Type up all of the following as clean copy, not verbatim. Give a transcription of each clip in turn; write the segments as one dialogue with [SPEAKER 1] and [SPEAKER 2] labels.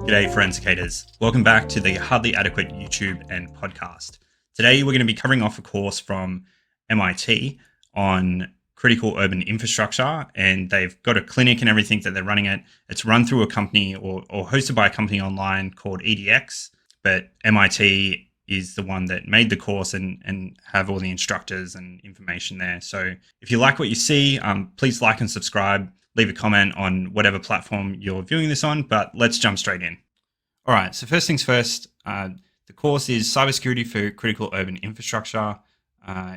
[SPEAKER 1] G'day, Forensicators. Welcome back to the Hardly Adequate YouTube and podcast. Today, we're going to be covering off a course from MIT on critical urban infrastructure, and they've got a clinic and everything that they're running it. It's run through a company or hosted by a company online called EDX, but MIT is the one that made the course and have all the instructors and information there. So if you like what you see, please like and subscribe. Leave a comment on whatever platform you're viewing this on, but let's jump straight in. All right, so first things first, the course is Cybersecurity for Critical Urban Infrastructure.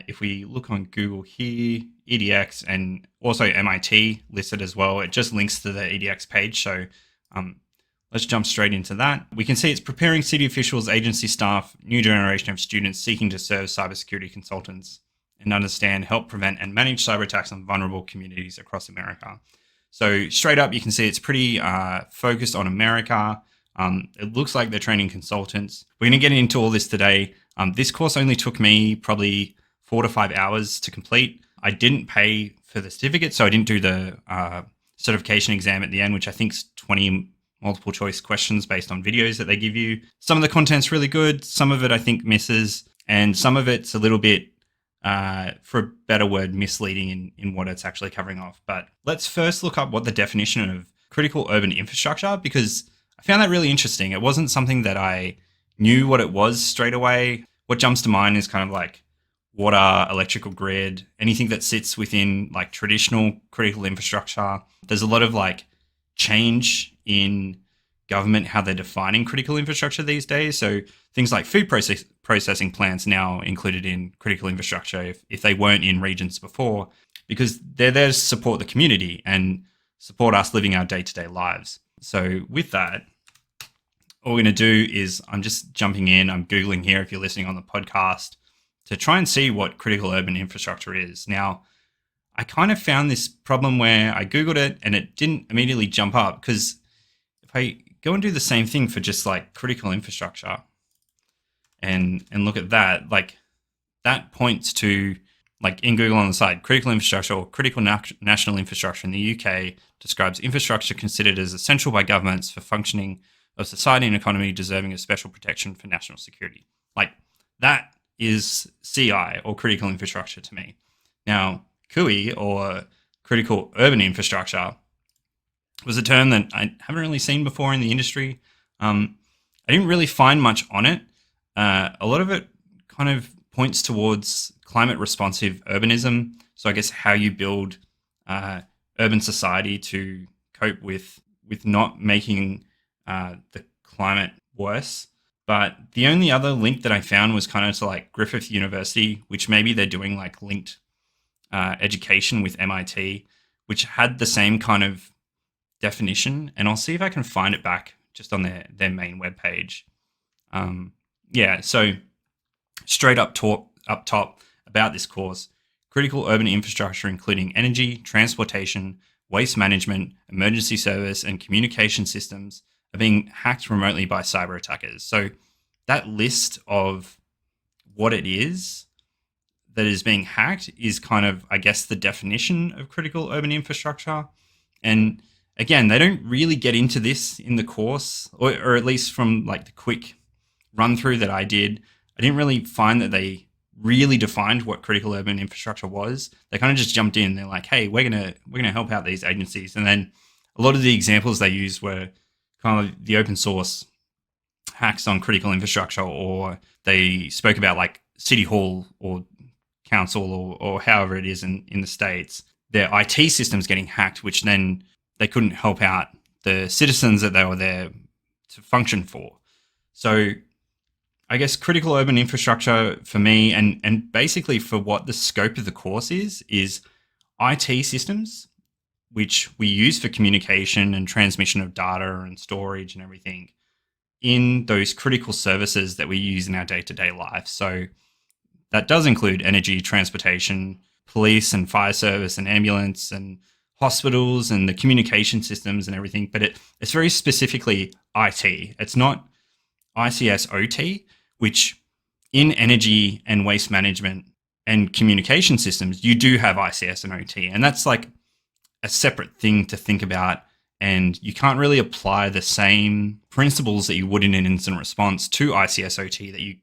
[SPEAKER 1] If we look on Google here, EDX and also MIT listed as well, it just links to the EDX page. So let's jump straight into that. We can see it's preparing city officials, agency staff, new generation of students seeking to serve cybersecurity consultants and understand, help prevent and manage cyber attacks on vulnerable communities across America. So straight up, you can see it's pretty focused on America. It looks like they're training consultants. We're going to get into all this today. This course only took me probably 4 to 5 hours to complete. I didn't pay for the certificate, so I didn't do the certification exam at the end, which I think is 20 multiple choice questions based on videos that they give you. Some of the content's really good. Some of it I think misses, and some of it's a little bit, for a better word, misleading in what it's actually covering off. But let's first look up what the definition of critical urban infrastructure, because I found that really interesting. It wasn't something that I knew what it was straight away. What jumps to mind is kind of like water, electrical grid, anything that sits within like traditional critical infrastructure. There's a lot of like change in government, how they're defining critical infrastructure these days. So things like food processing plants now included in critical infrastructure if they weren't in regions before, because they're there to support the community and support us living our day-to-day lives. So with that, all we're going to do is I'm just jumping in. I'm Googling here if you're listening on the podcast to try and see what critical urban infrastructure is. Now, I kind of found this problem where I Googled it and it didn't immediately jump up, because if I go and do the same thing for just like critical infrastructure and look at that, like that points to, like in Google on the side, critical infrastructure or critical national infrastructure in the UK describes infrastructure considered as essential by governments for functioning of society and economy deserving of special protection for national security. Like that is CI or critical infrastructure to me. Now, CUI or critical urban infrastructure was a term that I haven't really seen before in the industry. I didn't really find much on it. A lot of it kind of points towards climate responsive urbanism. So I guess how you build urban society to cope with not making the climate worse. But the only other link that I found was kind of to like Griffith University, which maybe they're doing like linked education with MIT, which had the same kind of definition. And I'll see if I can find it back just on their main webpage. So straight up top about this course, critical urban infrastructure, including energy, transportation, waste management, emergency service, and communication systems are being hacked remotely by cyber attackers. So that list of what it is that is being hacked is kind of, I guess, the definition of critical urban infrastructure. And again, they don't really get into this in the course, or at least from like the quick run through that I did. I didn't really find that they really defined what critical urban infrastructure was. They kind of just jumped in. They're like, hey, we're gonna help out these agencies. And then a lot of the examples they used were kind of the open source hacks on critical infrastructure, or they spoke about like City Hall or council or however it is in the States, their IT systems getting hacked, which then they couldn't help out the citizens that they were there to function for. So I guess critical urban infrastructure for me, and basically for what the scope of the course is IT systems, which we use for communication and transmission of data and storage and everything in those critical services that we use in our day-to-day life. So that does include energy, transportation, police and fire service and ambulance and hospitals and the communication systems and everything. But it's very specifically IT. It's not ICS OT, which in energy and waste management and communication systems, you do have ICS and OT. And that's like a separate thing to think about and you can't really apply the same principles that you would in an incident response to ICSOT that you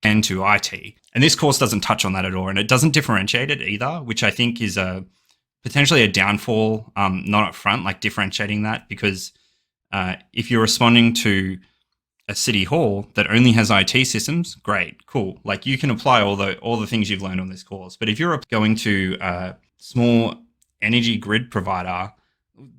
[SPEAKER 1] can to IT. And this course doesn't touch on that at all, and it doesn't differentiate it either, which I think is potentially a downfall, not up front, like differentiating that, because if you're responding to a city hall that only has IT systems, great, cool. Like you can apply all the things you've learned on this course. But if you're going to a small energy grid provider,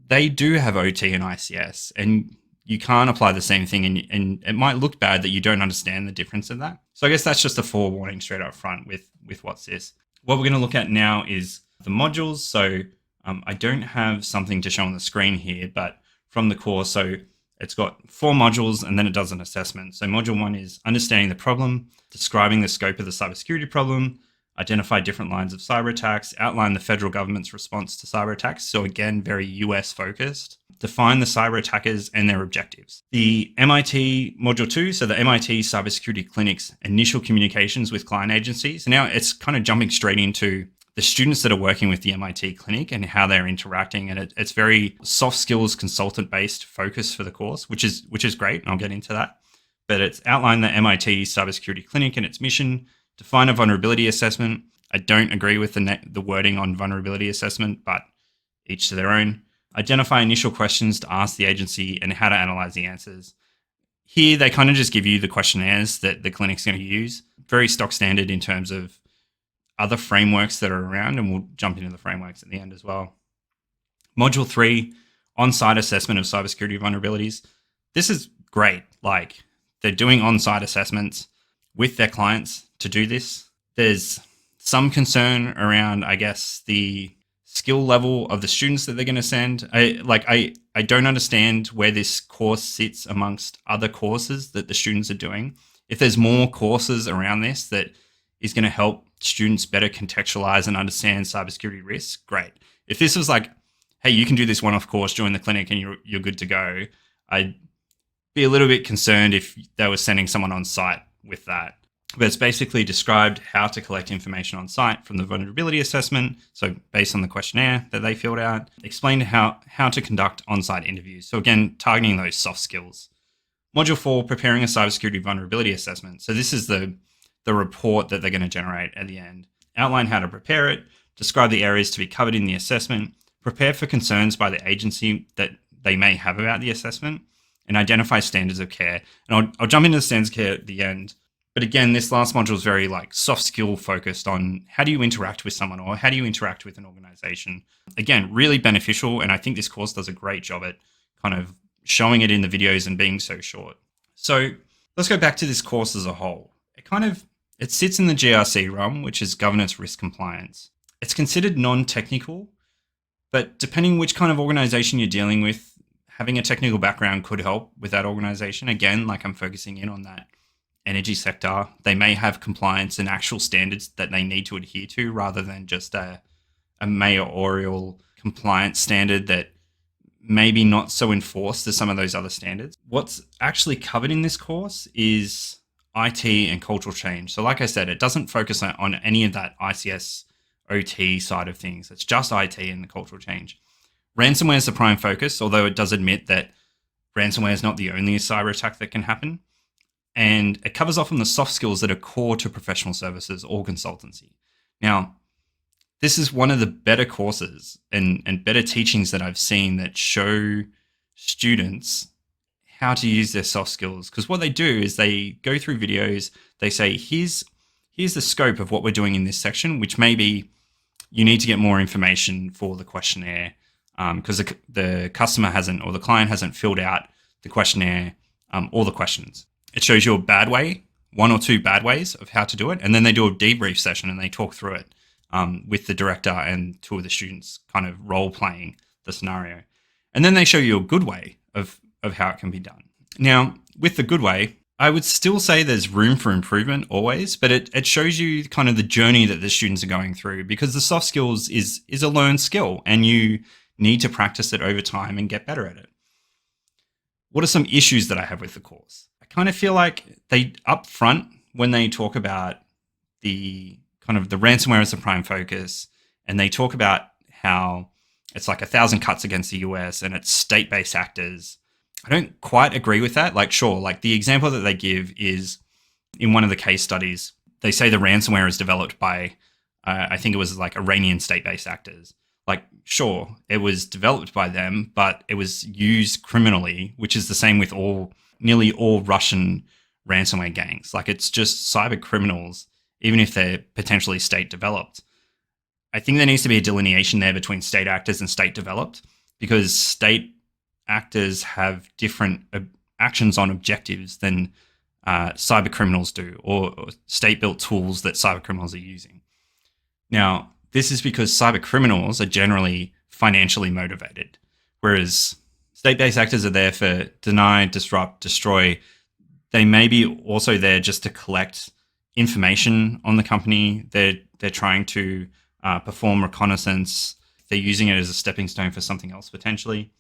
[SPEAKER 1] they do have OT and ICS, and you can't apply the same thing, and it might look bad that you don't understand the difference in that. So I guess that's just a forewarning straight up front with what's this. What we're going to look at now is the modules. So I don't have something to show on the screen here, but from the course, so it's got 4 modules and then it does an assessment. So module 1 is understanding the problem, describing the scope of the cybersecurity problem, identify different lines of cyber attacks, outline the federal government's response to cyber attacks. So again, very US focused. Define the cyber attackers and their objectives. The MIT module 2, so the MIT Cybersecurity Clinic's initial communications with client agencies. Now it's kind of jumping straight into the students that are working with the MIT clinic and how they're interacting. And it's very soft skills consultant based focus for the course, which is great. And I'll get into that. But it's outlined the MIT Cybersecurity Clinic and its mission, define a vulnerability assessment. I don't agree with the wording on vulnerability assessment, but each to their own. Identify initial questions to ask the agency and how to analyze the answers. Here, they kind of just give you the questionnaires that the clinic's going to use. Very stock standard in terms of other frameworks that are around, and we'll jump into the frameworks at the end as well. Module 3, on-site assessment of cybersecurity vulnerabilities. This is great. Like, they're doing on-site assessments with their clients to do this. There's some concern around, I guess, the skill level of the students that they're going to send. I don't understand where this course sits amongst other courses that the students are doing. If there's more courses around this that is going to help students better contextualize and understand cybersecurity risks, great. If this was like, hey, you can do this one-off course, join the clinic and you're good to go, I'd be a little bit concerned if they were sending someone on site with that. But it's basically described how to collect information on site from the vulnerability assessment. So based on the questionnaire that they filled out, explained how to conduct on-site interviews. So again, targeting those soft skills. Module 4, preparing a cybersecurity vulnerability assessment. So this is the report that they're going to generate at the end. Outline how to prepare it, describe the areas to be covered in the assessment, prepare for concerns by the agency that they may have about the assessment, and identify standards of care. And I'll jump into the standards of care at the end. But again, this last module is very like soft skill focused on how do you interact with someone or how do you interact with an organization. Again, really beneficial. And I think this course does a great job at kind of showing it in the videos and being so short. So let's go back to this course as a whole. It sits in the GRC realm, which is governance risk compliance. It's considered non-technical, but depending which kind of organization you're dealing with, having a technical background could help with that organization. Again, like I'm focusing in on that energy sector, they may have compliance and actual standards that they need to adhere to rather than just a mayoral compliance standard that maybe not so enforced as some of those other standards. What's actually covered in this course is IT and cultural change. So like I said, it doesn't focus on any of that ICS OT side of things. It's just IT and the cultural change. Ransomware is the prime focus, although it does admit that ransomware is not the only cyber attack that can happen. And it covers off on the soft skills that are core to professional services or consultancy. Now, this is one of the better courses and better teachings that I've seen that show students how to use their soft skills. Because what they do is they go through videos, they say, here's the scope of what we're doing in this section, which may be you need to get more information for the questionnaire because the customer hasn't or the client hasn't filled out the questionnaire or the questions. It shows you a bad way, 1 or 2 bad ways of how to do it. And then they do a debrief session and they talk through it with the director and 2 of the students kind of role playing the scenario. And then they show you a good way of how it can be done. Now, with the good way, I would still say there's room for improvement always, but it shows you kind of the journey that the students are going through because the soft skills is a learned skill and you need to practice it over time and get better at it. What are some issues that I have with the course? I kind of feel like they up front when they talk about the kind of the ransomware as the prime focus and they talk about how it's like 1,000 cuts against the US and it's state-based actors. I don't quite agree with that. Like, sure, like the example that they give is in one of the case studies, they say the ransomware is developed by, I think it was like Iranian state-based actors. Like, sure, it was developed by them, but it was used criminally, which is the same with nearly all Russian ransomware gangs. Like, it's just cyber criminals, even if they're potentially state developed. I think there needs to be a delineation there between state actors and state developed, because state actors have different actions on objectives than cyber criminals do, or state-built tools that cyber criminals are using. Now, this is because cyber criminals are generally financially motivated, whereas state-based actors are there for deny, disrupt, destroy. They may be also there just to collect information on the company. They're trying to perform reconnaissance. They're using it as a stepping stone for something else potentially.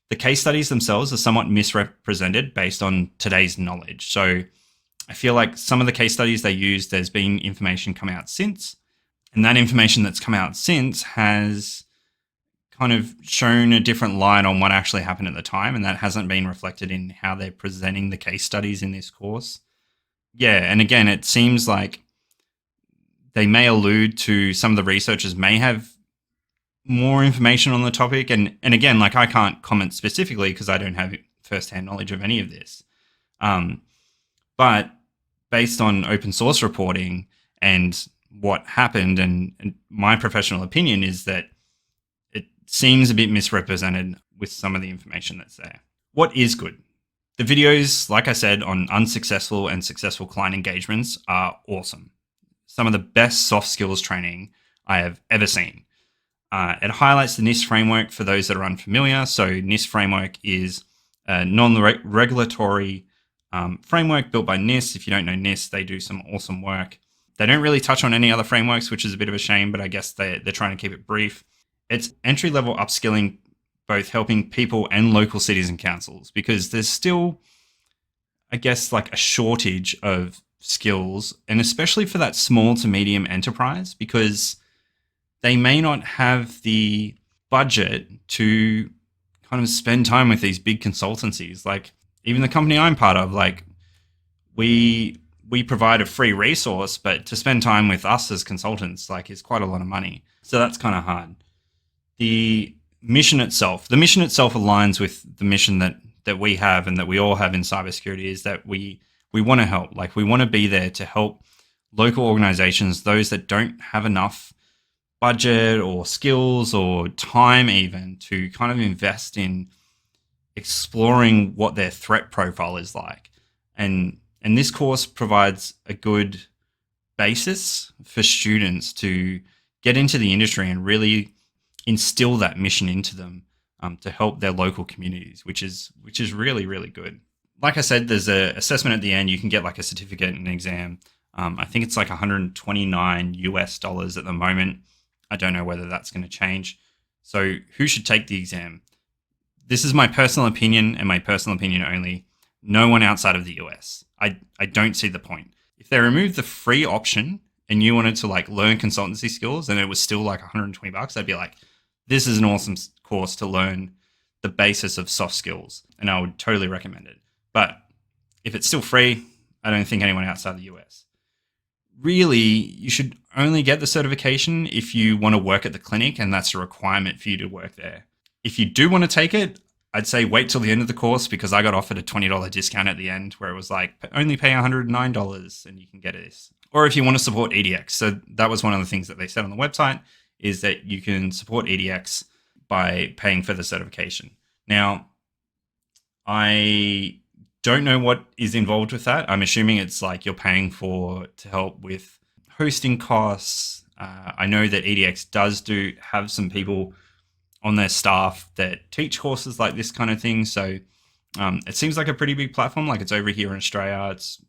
[SPEAKER 1] The case studies themselves are somewhat misrepresented based on today's knowledge. So I feel like some of the case studies they use, there's been information come out since, and that information that's come out since has kind of shown a different light on what actually happened at the time, and that hasn't been reflected in how they're presenting the case studies in this course. Yeah, and again, it seems like they may allude to some of the researchers may have more information on the topic. And again, like I can't comment specifically because I don't have firsthand knowledge of any of this. But based on open source reporting and what happened, and my professional opinion is that it seems a bit misrepresented with some of the information that's there. What is good? The videos, like I said, on unsuccessful and successful client engagements are awesome. Some of the best soft skills training I have ever seen. It highlights the NIST framework for those that are unfamiliar. So NIST framework is a non-regulatory framework built by NIST. If you don't know NIST, they do some awesome work. They don't really touch on any other frameworks, which is a bit of a shame, but I guess they're trying to keep it brief. It's entry-level upskilling, both helping people and local cities and councils, because there's still, I guess, like a shortage of skills, and especially for that small to medium enterprise, because they may not have the budget to kind of spend time with these big consultancies. Like even the company I'm part of, like we provide a free resource, but to spend time with us as consultants, like is quite a lot of money. So that's kind of hard. The mission itself aligns with the mission that we have and that we all have in cybersecurity, is that we want to help. Like we want to be there to help local organizations, those that don't have enough budget or skills or time even to kind of invest in exploring what their threat profile is like. And this course provides a good basis for students to get into the industry and really instill that mission into them to help their local communities, which is really, really good. Like I said, there's an assessment at the end. You can get like a certificate and an exam. I think it's like $129 at the moment. I don't know whether that's going to change. So who should take the exam? This is my personal opinion and my personal opinion only. No one outside of the US. I don't see the point. If they removed the free option and you wanted to like learn consultancy skills and it was still like $120, I'd be like, this is an awesome course to learn the basis of soft skills. And I would totally recommend it. But if it's still free, I don't think anyone outside the US. Really, you should only get the certification if you want to work at the clinic, and that's a requirement for you to work there. If you do want to take it, I'd say wait till the end of the course, because I got offered a $20 discount at the end where it was like, only pay $109 and you can get this. Or if you want to support EDX. So that was one of the things that they said on the website, is that you can support EDX by paying for the certification. Now, I don't know what is involved with that. I'm assuming it's like you're paying to help with hosting costs. I know that EDX does have some people on their staff that teach courses like this kind of thing. So it seems like a pretty big platform. Like it's over here in Australia. It's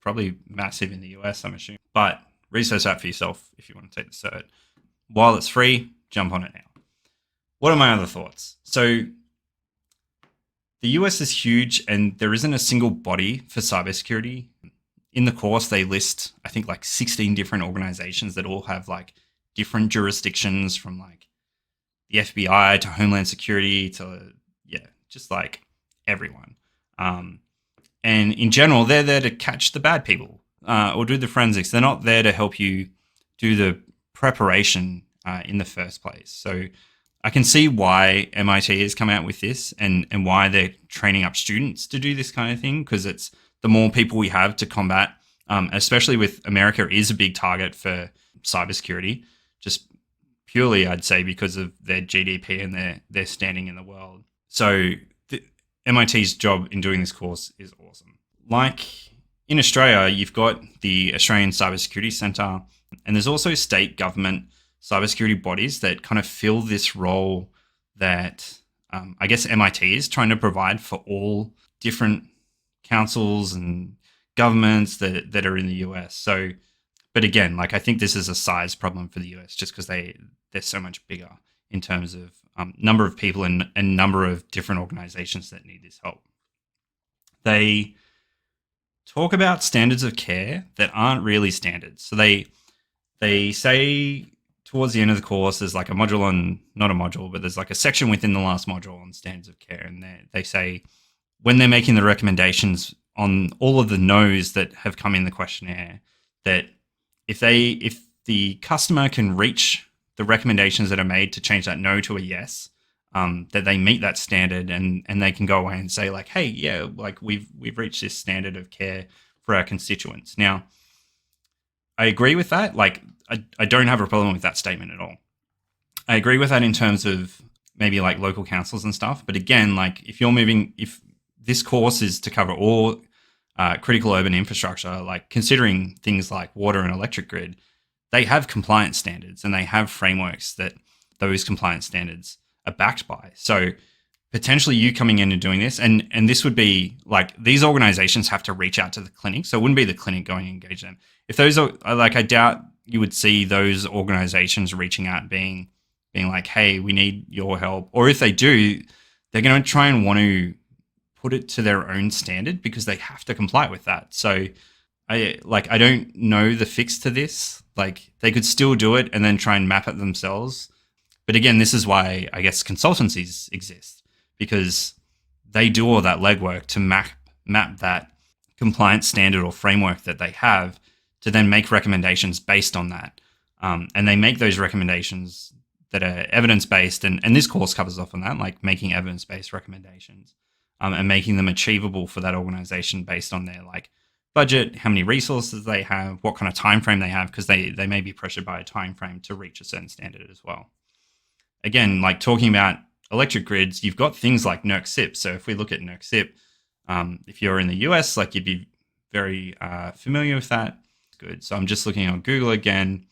[SPEAKER 1] probably massive in the US, I'm assuming. But research that for yourself if you want to take the cert. While it's free, jump on it now. What are my other thoughts? So the US is huge and there isn't a single body for cybersecurity. In the course, they list, I think, like 16 different organizations that all have like different jurisdictions, from like the FBI to Homeland Security to, just like everyone. And in general, they're there to catch the bad people or do the forensics. They're not there to help you do the preparation in the first place. So I can see why MIT has come out with this and why they're training up students to do this kind of thing, because it's the more people we have to combat, especially with America is a big target for cybersecurity, just purely, I'd say, because of their GDP and their standing in the world. So MIT's job in doing this course is awesome. Like in Australia, you've got the Australian Cybersecurity Centre, and there's also state government cybersecurity bodies that kind of fill this role that I guess MIT is trying to provide for all different councils and governments that are in the US. So, but again, like I think this is a size problem for the US just because they're so much bigger in terms of number of people and number of different organizations that need this help. They talk about standards of care that aren't really standards. So they say towards the end of the course, there's like a module on, not a module, but there's like a section within the last module on standards of care. And they say when they're making the recommendations on all of the no's that have come in the questionnaire, that if the customer can reach the recommendations that are made to change that no to a yes, that they meet that standard and they can go away and say like, hey, yeah, like we've reached this standard of care for our constituents. Now, I agree with that. Like, I don't have a problem with that statement at all. I agree with that in terms of maybe like local councils and stuff. But again, like if this course is to cover all critical urban infrastructure, like considering things like water and electric grid, they have compliance standards and they have frameworks that those compliance standards are backed by. So potentially you coming in and doing this, and this would be like these organizations have to reach out to the clinic. So it wouldn't be the clinic going to engage them. If those are like, I doubt you would see those organizations reaching out being like, hey, we need your help. Or if they do, they're going to try and want to put it to their own standard because they have to comply with that. So I don't know the fix to this. Like they could still do it and then try and map it themselves. But again, this is why I guess consultancies exist, because they do all that legwork to map that compliance standard or framework that they have to then make recommendations based on that. And they make those recommendations that are evidence-based. And this course covers off on that, like making evidence-based recommendations and making them achievable for that organization based on their like budget, how many resources they have, what kind of time frame they have, because they may be pressured by a time frame to reach a certain standard as well. Again, like talking about electric grids, you've got things like NERC-CIP. So if we look at NERC-CIP, if you're in the US, like you'd be very familiar with that. Good. So I'm just looking on Google again.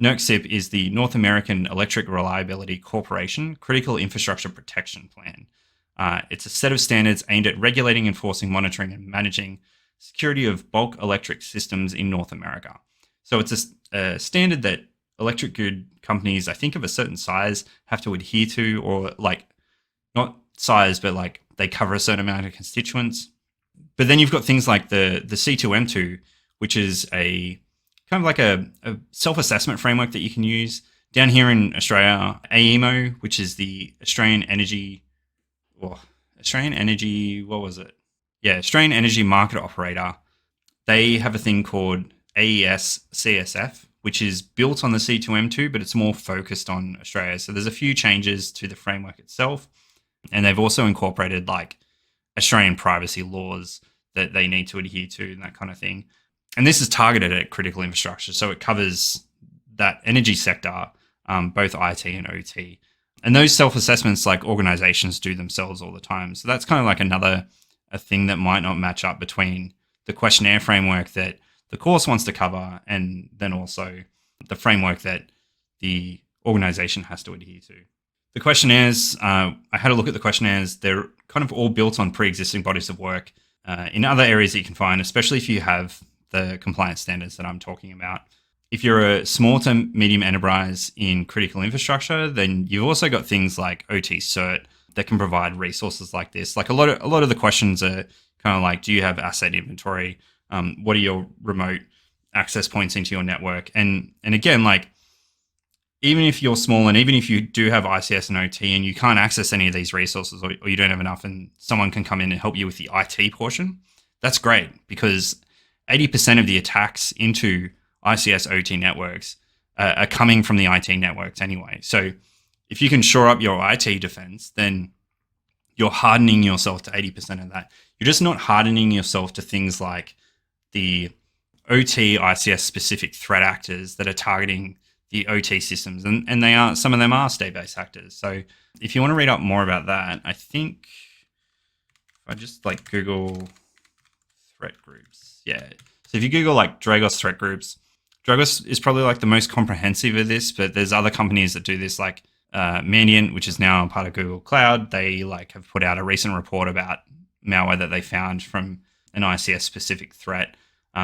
[SPEAKER 1] NERC-CIP is the North American Electric Reliability Corporation Critical Infrastructure Protection Plan. It's a set of standards aimed at regulating, enforcing, monitoring, and managing security of bulk electric systems in North America. So it's a standard that electric grid companies, I think of a certain size, have to adhere to, or like not size, but like they cover a certain amount of constituents. But then you've got things like the C2M2, which is a kind of like a self-assessment framework that you can use. Down here in Australia, AEMO, which is the Australian Energy, Australian Energy Market Operator. They have a thing called AES CSF, which is built on the C2M2, but it's more focused on Australia. So there's a few changes to the framework itself. And they've also incorporated like Australian privacy laws that they need to adhere to and that kind of thing. And this is targeted at critical infrastructure. So it covers that energy sector, both IT and OT. And those self-assessments, like organizations do themselves all the time. So that's kind of like a thing that might not match up between the questionnaire framework that the course wants to cover and then also the framework that the organization has to adhere to. The questionnaires, I had a look at the questionnaires. They're kind of all built on pre-existing bodies of work in other areas that you can find, especially if you have the compliance standards that I'm talking about. If you're a small to medium enterprise in critical infrastructure, then you've also got things like OT Cert that can provide resources like this. Like a lot of the questions are kind of like, do you have asset inventory? What are your remote access points into your network? And again, like even if you're small and even if you do have ICS and OT and you can't access any of these resources, or you don't have enough, and someone can come in and help you with the IT portion, that's great, because 80% of the attacks into ICS OT networks are coming from the IT networks anyway. So if you can shore up your IT defense, then you're hardening yourself to 80% of that. You're just not hardening yourself to things like the OT ICS specific threat actors that are targeting the OT systems, and they are, some of them are state-based actors. So if you want to read up more about that, I think if I just like Google threat groups, yeah. So if you Google like Dragos threat groups, Dragos is probably like the most comprehensive of this, but there's other companies that do this, like Mandiant, which is now part of Google Cloud. They like have put out a recent report about malware that they found from an ICS specific threat.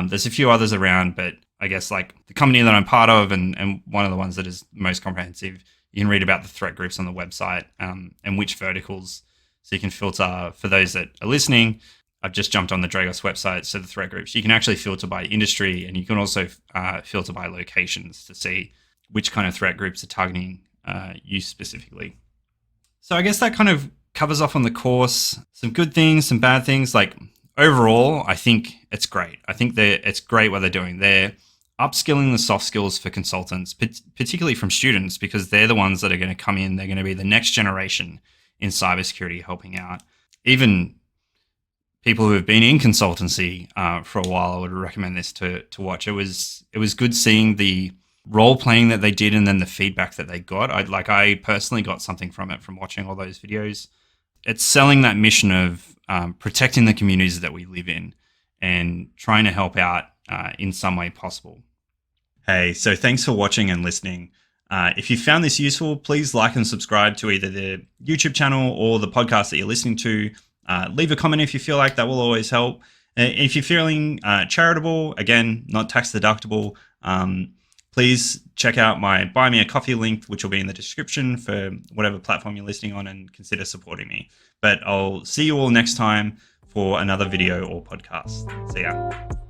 [SPEAKER 1] There's a few others around, but I guess like the company that I'm part of and one of the ones that is most comprehensive, you can read about the threat groups on the website and which verticals. So you can filter, for those that are listening, I've just jumped on the Dragos website. So the threat groups, you can actually filter by industry, and you can also filter by locations to see which kind of threat groups are targeting you specifically. So I guess that kind of covers off on the course, some good things, some bad things. Like overall, I think it's great. I think it's great what they're doing. They're upskilling the soft skills for consultants, particularly from students, because they're the ones that are going to come in. They're going to be the next generation in cybersecurity, helping out. Even people who have been in consultancy for a while, I would recommend this to watch. It was good seeing the role playing that they did, and then the feedback that they got. I personally got something from it from watching all those videos. It's selling that mission of protecting the communities that we live in and trying to help out in some way possible. Hey, so thanks for watching and listening. If you found this useful, please like and subscribe to either the YouTube channel or the podcast that you're listening to. Leave a comment if you feel like that will always help. If you're feeling charitable, again, not tax deductible, please check out my Buy Me a Coffee link, which will be in the description for whatever platform you're listening on, and consider supporting me. But I'll see you all next time for another video or podcast. See ya.